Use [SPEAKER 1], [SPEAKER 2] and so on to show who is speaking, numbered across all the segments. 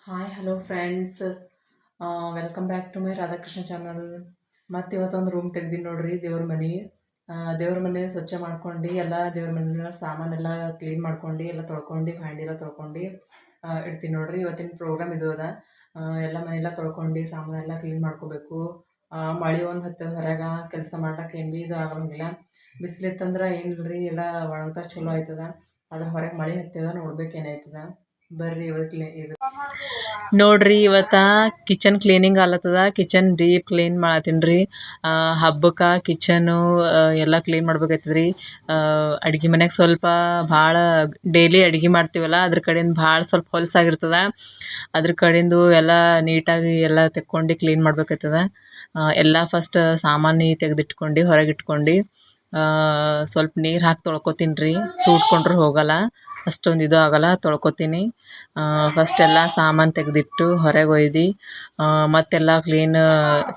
[SPEAKER 1] Hi hello friends, welcome back to my Radhakrishna channel. ಮತ್ತು ಇವತ್ತೊಂದು room ತೆಗ್ದೀನಿ ನೋಡ್ರಿ, ದೇವ್ರ ಮನೆ ಸ್ವಚ್ಛ ಮಾಡ್ಕೊಂಡು ಎಲ್ಲ ದೇವ್ರ ಮನೆ ಸಾಮಾನೆಲ್ಲ ಕ್ಲೀನ್ ಮಾಡ್ಕೊಂಡು ಎಲ್ಲ ತೊಳ್ಕೊಂಡು ಭಾಂಡಿ ಎಲ್ಲ ತೊಳ್ಕೊಂಡು ಇಡ್ತೀನಿ ನೋಡ್ರಿ. ಇವತ್ತಿನ ಪ್ರೋಗ್ರಾಮ್ ಇದು ಅದ. ಎಲ್ಲ ಮನೆಯೆಲ್ಲ ತೊಳ್ಕೊಂಡು ಸಾಮಾನೆಲ್ಲ ಕ್ಲೀನ್ ಮಾಡ್ಕೋಬೇಕು. ಮಳೆ ಒಂದು ಹತ್ತದ ಹೊರಗೆ ಕೆಲಸ ಮಾಡ್ಲಿಕ್ಕೆ ಏನು ಭೀ ಇದು ಆಗಂಗಿಲ್ಲ. ಬಿಸಿಲಿತ್ತಂದ್ರೆ ಏನಿಲ್ಲ ಎಲ್ಲ ಒಣಗ್ತಾ ಚಲೋ ಆಯ್ತದ. ಅದ್ರ ಹೊರಗೆ ಮಳೆ ಹತ್ತದ, ನೋಡ್ಬೇಕು ಏನಾಯ್ತದ. ಬರ್ರಿ ಇದು ನೋಡ್ರಿ, ಇವತ್ತ ಕಿಚನ್ ಕ್ಲೀನಿಂಗ್ ಆಲತ್ತದ. ಕಿಚನ್ ಡೀಪ್ ಕ್ಲೀನ್ ಮಾಡತ್ತೀನಿ ರೀ. ಹಬ್ಬಕ್ಕೆ ಕಿಚನು ಎಲ್ಲ ಕ್ಲೀನ್ ಮಾಡ್ಬೇಕಾಯ್ತದ್ರಿ. ಅಡ್ಗೆ ಮನೆಗೆ ಸ್ವಲ್ಪ ಭಾಳ ಡೈಲಿ ಅಡ್ಗೆ ಮಾಡ್ತೀವಲ್ಲ, ಅದ್ರ ಕಡೆಯಿಂದ ಭಾಳ ಸ್ವಲ್ಪ ಹೊಲಸಾಗಿರ್ತದ. ಅದ್ರ ಕಡೆಯಿಂದ ಎಲ್ಲ ನೀಟಾಗಿ ಎಲ್ಲ ತೆಕ್ಕೊಂಡು ಕ್ಲೀನ್ ಮಾಡ್ಬೇಕಾಯ್ತದ. ಎಲ್ಲ ಫಸ್ಟ್ ಸಾಮಾನು ತೆಗೆದಿಟ್ಕೊಂಡು ಹೊರಗಿಟ್ಕೊಂಡು ಸ್ವಲ್ಪ ನೀರು ಹಾಕಿ ತೊಳ್ಕೊತೀನಿ ರೀ. ಸೂಟ್ಕೊಂಡ್ರೆ ಹೋಗಲ್ಲ, ಅಷ್ಟೊಂದು ಇದು ಆಗಲ್ಲ. ತೊಳ್ಕೊತೀನಿ ಫಸ್ಟ್ ಎಲ್ಲ ಸಾಮಾನು ತೆಗೆದಿಟ್ಟು ಹೊರಗೆ ಒಯ್ದು ಮತ್ತೆಲ್ಲ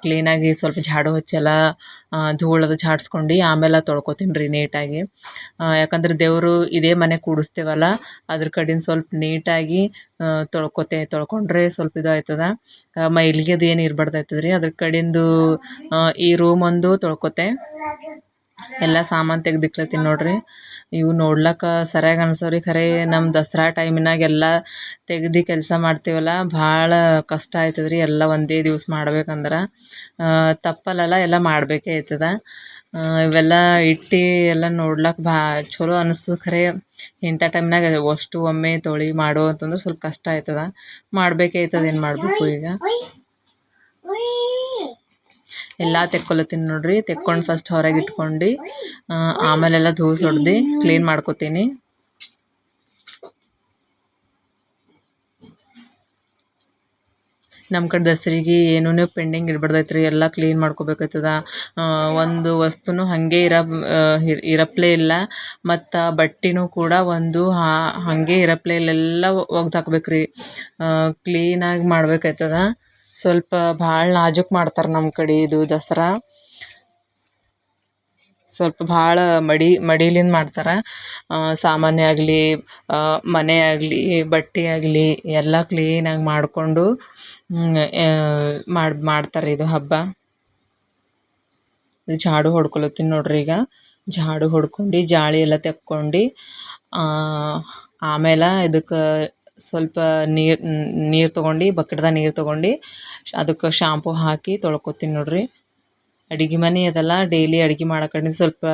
[SPEAKER 1] ಕ್ಲೀನಾಗಿ ಸ್ವಲ್ಪ ಝಾಡು ಹಚ್ಚೆಲ್ಲ ಧೂಳದು ಝಾಡ್ಸ್ಕೊಂಡು ಆಮೇಲೆ ತೊಳ್ಕೊತೀನಿ ರೀ ನೀಟಾಗಿ. ಯಾಕಂದ್ರೆ ದೇವರು ಇದೇ ಮನೆ ಕೂಡಿಸ್ತೇವಲ್ಲ, ಅದ್ರ ಕಡೆಯಿಂದ ಸ್ವಲ್ಪ ನೀಟಾಗಿ ತೊಳ್ಕೊಂಡ್ರೆ ಸ್ವಲ್ಪ ಇದು ಆಯ್ತದ. ಮೈಲಿಗೆ ಅದು ಏನು ಇರ್ಬಾರ್ದು ಆಯ್ತದ ರೀ. ಅದ್ರ ಕಡೆಂದು ಈ ರೂಮ್ ಒಂದು ತೊಳ್ಕೊತೆ ಎಲ್ಲ ಸಾಮಾನು ತೆಗ್ದಿಕ್ಲತ್ತೀನಿ ನೋಡ್ರಿ. ಇವು ನೋಡ್ಲಿಕ್ಕೆ ಸರಿಯಾಗಿ ಅನ್ಸವ್ರಿ, ಖರೆ ನಮ್ಮ ದಸರಾ ಟೈಮಿನಾಗೆಲ್ಲ ತೆಗ್ದು ಕೆಲಸ ಮಾಡ್ತೀವಲ್ಲ, ಭಾಳ ಕಷ್ಟ ಆಯ್ತದ್ರಿ. ಎಲ್ಲ ಒಂದೇ ದಿವ್ಸ ಮಾಡ್ಬೇಕಂದ್ರೆ ತಪ್ಪಲ್ಲ, ಎಲ್ಲ ಮಾಡಬೇಕೇ ಆಯ್ತದ. ಇವೆಲ್ಲ ಇಟ್ಟು ಎಲ್ಲ ನೋಡ್ಲಿಕ್ಕೆ ಚಲೋ ಅನಿಸ್ತದೆ. ಖರೆ ಇಂಥ ಟೈಮ್ನಾಗ ಅಷ್ಟು ಒಮ್ಮೆ ತೊಳಿ ಮಾಡು ಅಂತಂದ್ರೆ ಸ್ವಲ್ಪ ಕಷ್ಟ ಆಯ್ತದ. ಮಾಡಬೇಕೇ ಆಯ್ತದ, ಏನು ಮಾಡಬೇಕು ಈಗ. ಎಲ್ಲ ತೆಕ್ಕೊಲತ್ತೀನಿ ನೋಡ್ರಿ. ತೆಕ್ಕೊಂಡು ಫಸ್ಟ್ ಹೊರಗೆ ಇಟ್ಕೊಂಡು ಆಮೇಲೆಲ್ಲ ಧೂಸು ಹೊಡ್ದು ಕ್ಲೀನ್ ಮಾಡ್ಕೊತೀನಿ. ನಮ್ಮ ಕಡೆ ದಸರೆಗೆ ಏನೂ ಪೆಂಡಿಂಗ್ ಇರಬಾರ್ದೈತ್ರಿ, ಎಲ್ಲ ಕ್ಲೀನ್ ಮಾಡ್ಕೋಬೇಕಾಯ್ತದ. ಒಂದು ವಸ್ತುನೂ ಹಾಗೆ ಇರಪ್ಲೇ ಇಲ್ಲ. ಮತ್ತು ಬಟ್ಟೆನೂ ಕೂಡ ಒಂದು ಹಾಗೆ ಇರಪ್ಲೇ ಇಲ್ಲ, ಎಲ್ಲ ಒಗ್ದು ಹಾಕ್ಬೇಕ್ರಿ. ಕ್ಲೀನಾಗಿ ಮಾಡ್ಬೇಕಾಯ್ತದ. ಸ್ವಲ್ಪ ಭಾಳ ನಾಜೂಕು ಮಾಡ್ತಾರೆ ನಮ್ಮ ಕಡೆ ಇದು ದಸರಾ. ಸ್ವಲ್ಪ ಭಾಳ ಮಡಿಲಿಂದ ಮಾಡ್ತಾರೆ. ಸಾಮಾನೇ ಆಗಲಿ, ಮನೆ ಆಗಲಿ, ಬಟ್ಟೆ ಆಗಲಿ ಎಲ್ಲ ಕ್ಲೀನಾಗಿ ಮಾಡಿಕೊಂಡು ಮಾಡ್ತಾರೆ ಇದು ಹಬ್ಬ. ಝಾಡು ಹೊಡ್ಕೊಳತ್ತೀನಿ ನೋಡ್ರಿ. ಈಗ ಝಾಡು ಹೊಡ್ಕೊಂಡು ಜಾಳಿ ಎಲ್ಲ ತೆಕ್ಕೊಂಡು ಆಮೇಲೆ ಇದಕ್ಕೆ ಸ್ವಲ್ಪ ನೀರು ತೊಗೊಂಡು, ಬಕೆಟ್ದಾಗ ನೀರು ತೊಗೊಂಡು ಅದಕ್ಕೆ ಶಾಂಪು ಹಾಕಿ ತೊಳ್ಕೊತೀನಿ ನೋಡ್ರಿ. ಅಡುಗೆ ಮನೆ ಅದೆಲ್ಲ ಡೈಲಿ ಅಡುಗೆ ಮಾಡೋ ಸ್ವಲ್ಪ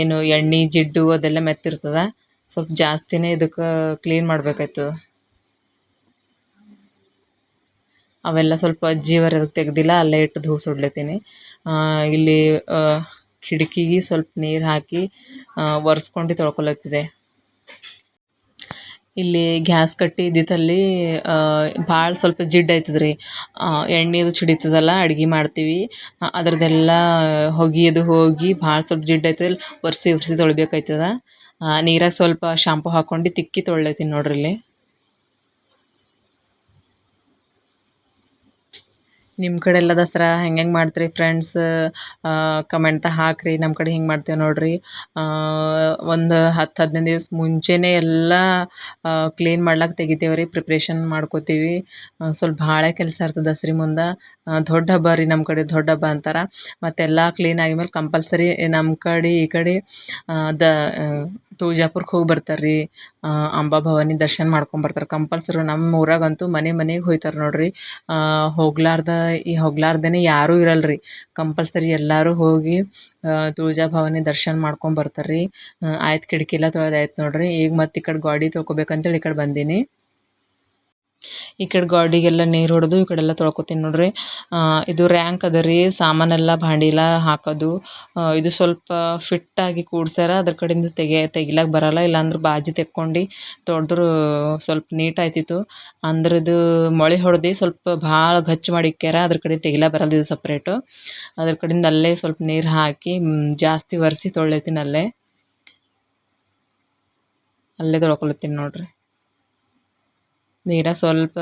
[SPEAKER 1] ಏನು ಎಣ್ಣೆ ಜಿಡ್ಡು ಅದೆಲ್ಲ ಮೆತ್ತಿರ್ತದ. ಸ್ವಲ್ಪ ಜಾಸ್ತಿನೇ ಇದಕ್ಕೆ ಕ್ಲೀನ್ ಮಾಡ್ಬೇಕಾಯ್ತದ. ಅವೆಲ್ಲ ಸ್ವಲ್ಪ ಅಜ್ಜಿಯವರು ಅದಕ್ಕೆ ತೆಗ್ದಿಲ್ಲ, ಅಲ್ಲೇ ಇಟ್ಟು ಧೂಸು ಹೊಡ್ಲತ್ತೀನಿ. ಇಲ್ಲಿ ಕಿಟಕಿಗೆ ಸ್ವಲ್ಪ ನೀರು ಹಾಕಿ ಒರೆಸ್ಕೊಂಡು ತೊಳ್ಕೊಳತ್ತಿದೆ. ಇಲ್ಲಿ ಗ್ಯಾಸ್ ಕಟ್ಟಿ ಇದ್ದಿತ್ತಲ್ಲಿ ಭಾಳ ಸ್ವಲ್ಪ ಜಿಡ್ಡು ಆಯ್ತದ ರೀ. ಎಣ್ಣೆ ಅದು ಸಿಡಿತದಲ್ಲ, ಅಡ್ಗೆ ಮಾಡ್ತೀವಿ, ಅದ್ರದ್ದೆಲ್ಲ ಹೊಗೆ ಅದು ಹೋಗಿ ಭಾಳ ಸ್ವಲ್ಪ ಜಿಡ್ಡು ಆಯ್ತದ. ಒರೆಸಿ ತೊಳಿಬೇಕಾಯ್ತದ. ನೀರಾಗ ಸ್ವಲ್ಪ ಶಾಂಪು ಹಾಕ್ಕೊಂಡು ತಿಕ್ಕಿ ತೊಳ್ಲತ್ತೀನಿ ನೋಡ್ರಿ. ಇಲ್ಲಿ ನಿಮ್ಮ ಕಡೆ ಎಲ್ಲ ದಸರಾ ಹೆಂಗೆ ಮಾಡ್ತೀರಿ ಫ್ರೆಂಡ್ಸ್? ಕಮೆಂಟ್ದಾಗ ಹಾಕಿರಿ. ನಮ್ಮ ಕಡೆ ಹಿಂಗೆ ಮಾಡ್ತೇವೆ ನೋಡ್ರಿ. ಒಂದು 10-15 ದಿವಸ ಮುಂಚೆನೇ ಎಲ್ಲ ಕ್ಲೀನ್ ಮಾಡ್ಲಿಕ್ಕೆ ತೆಗಿತೇವೆ ರೀ, ಪ್ರಿಪ್ರೇಷನ್ ಮಾಡ್ಕೋತೀವಿ. ಸ್ವಲ್ಪ ಭಾಳ ಕೆಲಸ ಇರ್ತದೆ ದಸರಾ ಮುಂದೆ. ದೊಡ್ಡ ಹಬ್ಬ ರೀ, ನಮ್ಮ ಕಡೆ ದೊಡ್ಡ ಹಬ್ಬ ಅಂತಾರೆ. ಮತ್ತೆಲ್ಲ ಕ್ಲೀನ್ ಆಗಿದ್ಮೇಲೆ ಕಂಪಲ್ಸರಿ ನಮ್ಮ ಕಡೆ ಈ ಕಡೆ ದ ತುಳಜಾಪುರಕ್ಕೆ ಹೋಗಿ ಬರ್ತಾರೆ ರೀ. ಅಂಬಾಭವಾನಿ ದರ್ಶನ ಮಾಡ್ಕೊಂಬರ್ತಾರೆ ಕಂಪಲ್ಸರಿ. ನಮ್ಮ ಊರಾಗಂತೂ ಮನೆಗೆ ಹೋಗ್ತಾರೆ ನೋಡ್ರಿ. ಹೋಗ್ಲಾರ್ದೇ ಯಾರೂ ಇರಲ್ಲ ರೀ. ಕಂಪಲ್ಸರಿ ಎಲ್ಲರೂ ಹೋಗಿ ತುಳಜಾಭವಾನಿ ದರ್ಶನ ಮಾಡ್ಕೊಂಬರ್ತಾರೆ ರೀ. ಆಯ್ತು, ಕಿಟಕಿ ಎಲ್ಲ ತೊಳೆದಾಯ್ತು ನೋಡ್ರಿ. ಈಗ ಮತ್ತೆ ಈ ಕಡೆ ಗಾಡಿ ತೊಳ್ಕೊಬೇಕಂತೇಳಿ ಈ ಕಡೆ ಬಂದೀನಿ. ಈ ಕಡೆ ಗಾಡಿಗೆಲ್ಲ ನೀರು ಹೊಡೆದು ಈ ಕಡೆಲ್ಲ ತೊಳ್ಕೊತೀನಿ ನೋಡ್ರಿ. ಇದು ರ್ಯಾಂಕ್ ಅದ ರೀ, ಸಾಮಾನೆಲ್ಲ ಭಾಂಡಿಲ್ಲ ಹಾಕೋದು. ಇದು ಸ್ವಲ್ಪ ಫಿಟ್ಟಾಗಿ ಕೂಡ್ಸ್ಯಾರ, ಅದ್ರ ಕಡೆಯಿಂದ ತೆಗಿಲಕ್ಕೆ ಬರಲ್ಲ. ಇಲ್ಲಾಂದ್ರೆ ಬಾಜಿ ತೆಕ್ಕೊಂಡು ತೊಳೆದ್ರು ಸ್ವಲ್ಪ ನೀಟ್ ಆಯ್ತಿತ್ತು. ಅಂದ್ರೆ ಇದು ಮೊಳೆ ಹೊಡೆದು ಸ್ವಲ್ಪ ಭಾಳ ಗಚ್ಚು ಮಾಡಿ ಇಕ್ಕ್ಯಾರ, ಅದ್ರ ಕಡೆ ತೆಗಿಲಕ್ಕೆ ಬರಲ್ಲ ಇದು ಸಪ್ರೇಟು. ಅದ್ರ ಕಡೆಯಿಂದ ಅಲ್ಲೇ ಸ್ವಲ್ಪ ನೀರು ಹಾಕಿ ಜಾಸ್ತಿ ಒರೆಸಿ ತೊಳಿತೀನಿ. ಅಲ್ಲೇ ತೊಳ್ಕೊಳತ್ತೀನಿ ನೋಡ್ರಿ. ನೀರಾಗ ಸ್ವಲ್ಪ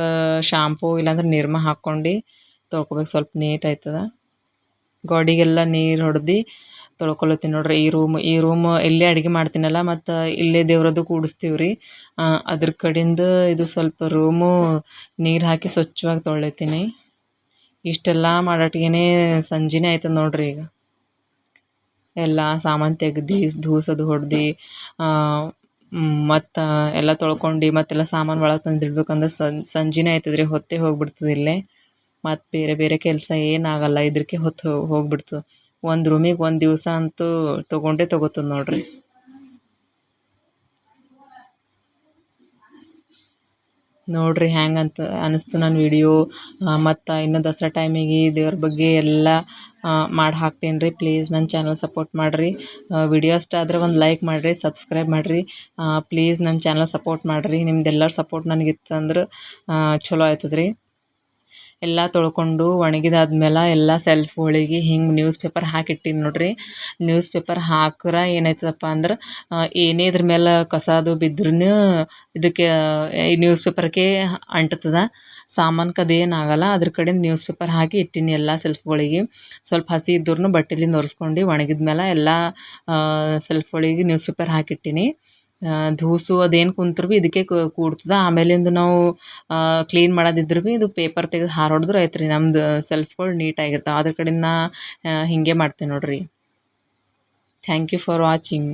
[SPEAKER 1] ಶಾಂಪೂ ಇಲ್ಲಾಂದ್ರೆ ನಿರ್ಮಾ ಹಾಕ್ಕೊಂಡು ತೊಳ್ಕೊಬೇಕು, ಸ್ವಲ್ಪ ನೀಟ್ ಆಯ್ತದ. ಗೋಡೆಗೆಲ್ಲ ನೀರು ಹೊಡೆದು ತೊಳ್ಕೊಳತ್ತೀನಿ ನೋಡ್ರಿ. ಈ ರೂಮ್ ಇಲ್ಲೇ ಅಡುಗೆ ಮಾಡ್ತೀನಲ್ಲ, ಮತ್ತು ಇಲ್ಲೇ ದೇವ್ರದ್ದು ಕೂಡಿಸ್ತೀವಿ ರೀ. ಅದ್ರ ಕಡೆಯಿಂದ ಇದು ಸ್ವಲ್ಪ ರೂಮು ನೀರು ಹಾಕಿ ಸ್ವಚ್ಛವಾಗಿ ತೊಳಿತೀನಿ. ಇಷ್ಟೆಲ್ಲ ಮಾಡೊಟ್ಟಿಗೆ ಸಂಜೆನೇ ಆಯ್ತದ ನೋಡ್ರಿ. ಈಗ ಎಲ್ಲ ಸಾಮಾನು ತೆಗ್ದು ಧೂಸದು ಹೊಡ್ದು ಮತ್ತು ಎಲ್ಲ ತೊಳ್ಕೊಂಡು ಮತ್ತೆಲ್ಲ ಸಾಮಾನು ಒಳಗೆ ತಂದಿಡ್ಬೇಕಂದ್ರೆ ಸಂಜೆನೇ ಆಯ್ತದ ರೀ. ಹೊತ್ತೇ ಹೋಗ್ಬಿಡ್ತದೆ ಇಲ್ಲೇ. ಮತ್ತು ಬೇರೆ ಬೇರೆ ಕೆಲಸ ಏನಾಗಲ್ಲ, ಇದಕ್ಕೆ ಹೊತ್ತು ಹೋಗ್ಬಿಡ್ತದೆ. ಒಂದು ರೂಮಿಗೆ ಒಂದು ದಿವಸ ಅಂತೂ ತೊಗೊತದೆ ನೋಡ್ರಿ. ನೋಡ್ರಿ ಹ್ಯಾಂಗಂತ ಅನ್ನಿಸ್ತು ನನ್ನ ವಿಡಿಯೋ. ಮತ್ತು ಇನ್ನು ದಸರಾ ಟೈಮಿಗೆ ದೇವ್ರ ಬಗ್ಗೆ ಎಲ್ಲ ಮಾಡಿ ಹಾಕ್ತೀನಿ ರೀ. ಪ್ಲೀಸ್ ನನ್ನ ಚಾನಲ್ ಸಪೋರ್ಟ್ ಮಾಡಿರಿ. ವಿಡಿಯೋ ಇಷ್ಟ ಆದರೆ ಒಂದು ಲೈಕ್ ಮಾಡಿರಿ, ಸಬ್ಸ್ಕ್ರೈಬ್ ಮಾಡಿರಿ. ಪ್ಲೀಸ್ ನನ್ನ ಚಾನಲ್ ಸಪೋರ್ಟ್ ಮಾಡಿರಿ. ನಿಮ್ದೆಲ್ಲರ ಸಪೋರ್ಟ್ ನನಗಿತ್ತಂದ್ರೆ ಚಲೋ ಆಯ್ತದ ರೀ. ಎಲ್ಲ ತೊಳ್ಕೊಂಡು ಒಣಗಿದಾದ್ಮೇಲೆ ಎಲ್ಲ ಸೆಲ್ಫ್ಗಳಿಗೆ ಹಿಂಗೆ ನ್ಯೂಸ್ ಪೇಪರ್ ಹಾಕಿಟ್ಟಿನಿ ನೋಡ್ರಿ. ನ್ಯೂಸ್ ಪೇಪರ್ ಹಾಕ್ರೆ ಏನಾಯ್ತದಪ್ಪ ಅಂದ್ರೆ ಏನೇ ಇದ್ರ ಮೇಲೆ ಕಸ ಅದು ಬಿದ್ರೂ ಇದಕ್ಕೆ ಈ ನ್ಯೂಸ್ ಪೇಪರ್ಗೆ ಅಂಟ್ತದೆ. ಸಾಮಾನ್ಗೆ ಅದೇನಾಗಲ್ಲ. ಅದ್ರ ಕಡೆಯಿಂದ ನ್ಯೂಸ್ ಪೇಪರ್ ಹಾಕಿ ಇಟ್ಟೀನಿ ಎಲ್ಲ ಸೆಲ್ಫ್ಗಳಿಗೆ. ಸ್ವಲ್ಪ ಹಸಿ ಇದ್ರೂ ಬಟ್ಟೆಲಿಂದ ಒರೆಸ್ಕೊಂಡು ಒಣಗಿದ ಮೇಲೆ ಎಲ್ಲ ಸೆಲ್ಫ್ಗಳಿಗೆ ನ್ಯೂಸ್ ಪೇಪರ್ ಹಾಕಿಟ್ಟೀನಿ. ಧೂಸು ಅದೇನು ಕುಂತ್ರು ಭೀ ಇದಕ್ಕೆ ಕೂಡ್ತದೆ. ಆಮೇಲಿಂದ ನಾವು ಕ್ಲೀನ್ ಮಾಡೋದಿದ್ರು ಭೀ ಇದು ಪೇಪರ್ ತೆಗೆದು ಹಾರೊಡಿದ್ರೆ ಆಯ್ತು ರೀ. ನಮ್ದು ಸೆಲ್ಫ್ಗಳು ನೀಟಾಗಿರ್ತಾವೆ. ಅದ್ರ ಕಡೆಯಿಂದ ನಾ ಹೀಗೆ ಮಾಡ್ತೀನಿ ನೋಡ್ರಿ. Thank you for watching.